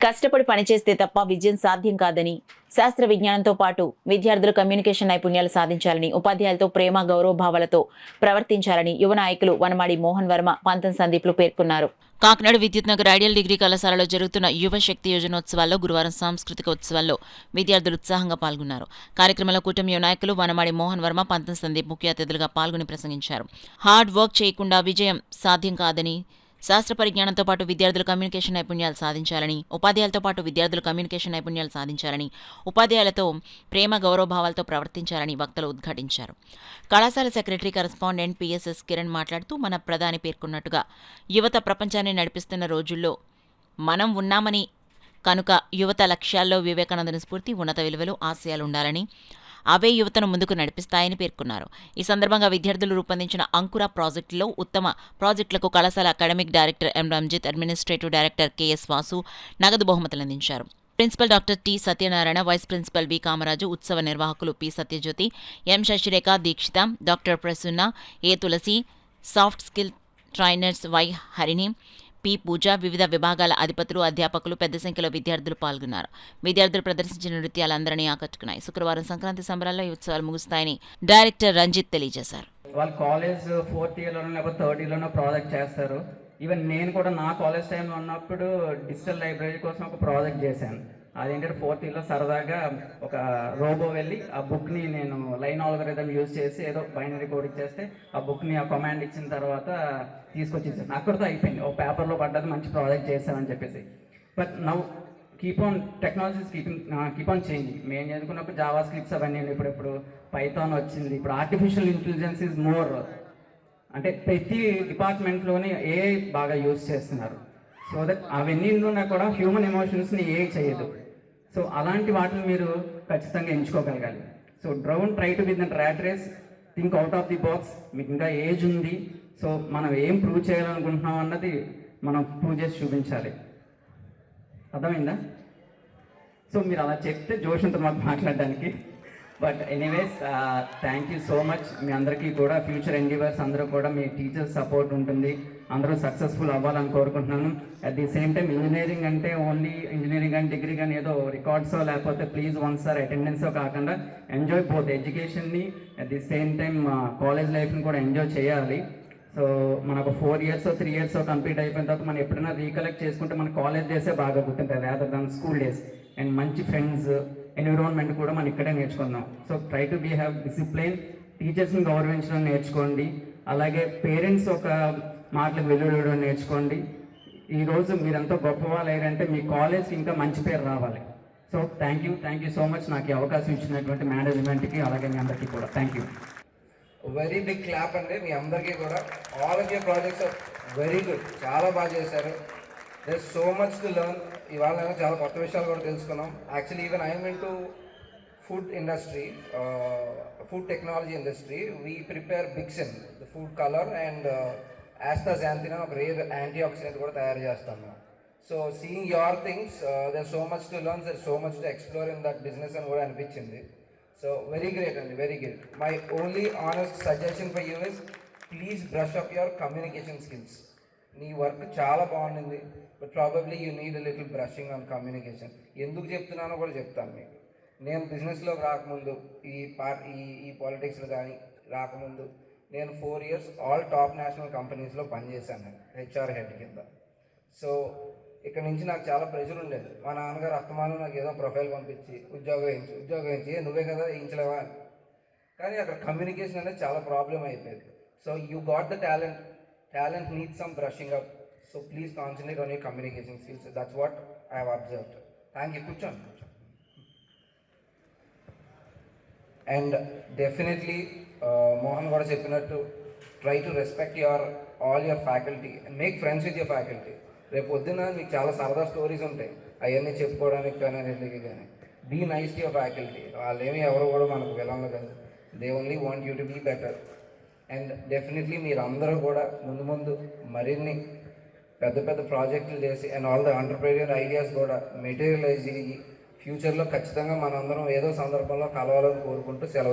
కష్టపడి పనిచేస్తే తప్ప విజయం సాధ్యం కాదని, శాస్త్ర విజ్ఞానంతో పాటు విద్యార్థులు కమ్యూనికేషన్ నైపుణ్యాలు సాధించాలని, ఉపాధ్యాయులతో ప్రేమ గౌరవభావాలతో ప్రవర్తించాలని యువ నాయకులు వనమాడి మోహన్ వర్మ, పంతం సందీప్లు పేర్కొన్నారు. కాకినాడ విద్యుత్ నగర్ ఐడియల్ డిగ్రీ కళాశాలలో జరుగుతున్న యువ శక్తి యోజనోత్సవాల్లో గురువారం సాంస్కృతిక ఉత్సవాల్లో విద్యార్థులు ఉత్సాహంగా పాల్గొన్నారు. కార్యక్రమంలో కూటమి యువ నాయకులు వనమాడి మోహన్ వర్మ, పంతం సందీప్ ముఖ్య అతిథులుగా పాల్గొని ప్రసంగించారు. హార్డ్ వర్క్ చేయకుండా విజయం సాధ్యం కాదని, శాస్త్ర పరిజ్ఞానంతో పాటు విద్యార్థులు కమ్యూనికేషన్ నైపుణ్యాలు సాధించాలని, ఉపాధ్యాయులతో పాటు విద్యార్థులు కమ్యూనికేషన్ నైపుణ్యాలు సాధించాలని, ఉపాధ్యాయులతో ప్రేమ గౌరవభావాలతో ప్రవర్తించాలని వక్తలు ఉద్ఘాటించారు. కళాశాల సెక్రటరీ కరెస్పాండెంట్ పిఎస్ఎస్ కిరణ్ మాట్లాడుతూ, మన ప్రధాని పేర్కొన్నట్టుగా యువత ప్రపంచాన్ని నడిపిస్తున్న రోజుల్లో మనం ఉన్నామని, కనుక యువత లక్ష్యాల్లో వివేకానందుని స్ఫూర్తి, ఉన్నత విలువలు, ఆశయాలు ఉండాలని, అవే యువతను ముందుకు నడిపిస్తాయని పేర్కొన్నారు. ఈ సందర్భంగా విద్యార్థులు రూపొందించిన అంకుర ప్రాజెక్టులో ఉత్తమ ప్రాజెక్టులకు కళాశాల academic director M Ranjith, administrative director KS Vasu నగదు బహుమతులు అందించారు. Principal doctor T Satyanarayana, vice principal V Kamaraju, ఉత్సవ నిర్వాహకులు P Satyajyothi, M Sasirekha, Dikshita, doctor Prasanna, A Tulasi, soft skill trainers Y Harini, P Pooja, వివిధ విభాగాల అధిపతులు, అధ్యాపకులు, పెద్ద సంఖ్యలో విద్యార్థులు పాల్గొన్నారు. విద్యార్థులు ప్రదర్శించిన నృత్యాలు అందరినీ ఆకట్టుకున్నాయి. శుక్రవారం సంక్రాంతి సంబరాల్లో ఈ ఉత్సవాలు ముగుస్తాయని డైరెక్టర్ రంజిత్ తెలియజేశారు. వాళ్ళు కాలేజ్ 4th ఇయర్లోనో లేకపోతే 3rd ఇయర్లోనో ప్రాజెక్ట్ చేస్తారు. ఈవెన్ నేను కూడా నా కాలేజ్ టైంలో ఉన్నప్పుడు డిజిటల్ లైబ్రరీ కోసం ఒక ప్రాజెక్ట్ చేశాను. అదేంటంటే 4th ఇయర్లో సరదాగా ఒక రోబో వెళ్ళి ఆ బుక్ని నేను లైన్ ఆల్గరిథం యూజ్ చేసి ఏదో బైనరీ కోడ్ ఇచ్చేస్తే ఆ బుక్ని ఆ కమాండ్ ఇచ్చిన తర్వాత తీసుకొచ్చేసాను. అక్కడితో అయిపోయింది. ఒక పేపర్లో పడ్డది, మంచి ప్రాజెక్ట్ చేశామని చెప్పేసి. But now technologies keep on changing. మేము చదువుకున్నప్పుడు జావా స్క్రిప్ట్స్ అవన్నీ, ఇప్పుడు పైథాన్ వచ్చింది. ఇప్పుడు ఆర్టిఫిషియల్ ఇంటెలిజెన్స్ ఈజ్ మోర్, అంటే ప్రతి డిపార్ట్మెంట్లోని ఏఐ బాగా యూజ్ చేస్తున్నారు. సో దట్ అవన్నీ ఉన్నా కూడా హ్యూమన్ ఎమోషన్స్ని ఏఐ చేయదు. సో అలాంటి వాటిని మీరు ఖచ్చితంగా ఎంచుకోగలగాలి. So don't try to be the rat race, think out of the box. మీకు ఇంకా ఏజ్ ఉంది, సో మనం ఏం ప్రూవ్ చేయాలనుకుంటున్నాం అన్నది మనం ప్రూవ్ చేసి చూపించాలి. అర్థమైందా? సో మీరు అలా చెప్తే జోష్ ఉంటుంది మాకు మాట్లాడడానికి. But anyways, thank you so much. మీ అందరికీ కూడా ఫ్యూచర్ ఎండీవర్స్ అందరూ కూడా మీ టీచర్స్ సపోర్ట్ ఉంటుంది. అందరూ సక్సెస్ఫుల్ అవ్వాలని కోరుకుంటున్నాను. At the same time engineering అంటే ఓన్లీ ఇంజనీరింగ్ అండ్ డిగ్రీ కానీ ఏదో రికార్డ్సో లేకపోతే ప్లీజ్ వన్స్ సార్ అటెండెన్సో కాకుండా ఎంజాయ్ బోత్ ఎడ్యుకేషన్ని at the same time college లైఫ్ని కూడా ఎంజాయ్ చేయాలి. సో మనకు 4 years 3 years కంప్లీట్ అయిపోయిన తర్వాత మనం ఎప్పుడైనా రీకలెక్ట్ చేసుకుంటే మన కాలేజ్ డేసే బాగా గుర్తుంటుంది rather than school days. And మంచి ఫ్రెండ్స్, ఎన్విరాన్మెంట్ కూడా మనం ఇక్కడే నేర్చుకుందాం. So try to be have discipline, టీచర్స్ని గౌరవించడం నేర్చుకోండి. అలాగే పేరెంట్స్ ఒక మాటలకు వెలువడడం నేర్చుకోండి. ఈరోజు మీరెంతో గొప్ప వాళ్ళు అయ్యారంటే మీ కాలేజ్కి ఇంకా మంచి పేరు రావాలి. So thank you so much నాకు ఈ అవకాశం ఇచ్చినటువంటి మేనేజ్మెంట్కి, అలాగే మీ అందరికీ కూడా thank you. Very big clap అండి మీ అందరికీ కూడా. All of your projects are very good, చాలా బాగా చేశారు. There so much to learn. ఇవాళ చాలా కొత్త విషయాలు కూడా తెలుసుకున్నాం. Actually even I'm into food industry, food technology industry. We prepare bixin, the food colour, and astaxanthin అని ఒక రేర్ యాంటీ ఆక్సిడెంట్ కూడా తయారు చేస్తాం. So seeing your things, there so much to learn, there so much to explore in that business అని కూడా అనిపించింది. So very great and very great. My only honest suggestion for you is please brush up your communication skills. నీ work చాలా బాగుంది, but probably you need a little brushing on communication. ఎందుకు చెప్తున్నానో కూడా చెప్తాను మీకు. నేను బిజినెస్లోకి రాకముందు, ఈ పాలిటిక్స్లో కానీ రాకముందు నేను 4 years ఆల్ టాప్ నేషనల్ కంపెనీస్లో పనిచేశాను హెచ్ఆర్ హెడ్ కింద. సో ఇక్కడ నుంచి నాకు చాలా ప్రెషర్ ఉండేది. మా నాన్నగారు అస్తమానం నాకు ఏదో ప్రొఫైల్ పంపించి ఉద్యోగం వేయించి నువ్వే కదా వేయించలేవా అని. కానీ అక్కడ కమ్యూనికేషన్ అనేది చాలా ప్రాబ్లం అయిపోయేది. So you got the talent need some brushing up. So please concentrate on your communication skills. That's what I have observed. Thank you. కూర్చోండి. అండ్ డెఫినెట్లీ మోహన్ కూడా చెప్పినట్టు try to respect all your faculty and make friends with your faculty. రేపు పొద్దున్న మీకు చాలా సరదా stories ఉంటాయి, అవన్నీ చెప్పుకోవడానికి కానీ అన్నింటికి కానీ. Be nice to your faculty. వాళ్ళేమి ఎవరు కూడా మనకు విలంలో కాదు. They only want you to be better. And definitely మీరు అందరూ కూడా ముందు మరిన్ని పెద్ద పెద్ద ప్రాజెక్టులు చేసి and all the entrepreneur ideas కూడా మెటీరియలైజ్ అయ్యి ఫ్యూచర్లో ఖచ్చితంగా మనందరం ఏదో సందర్భంలో కలవాలని కోరుకుంటూ సెలవు.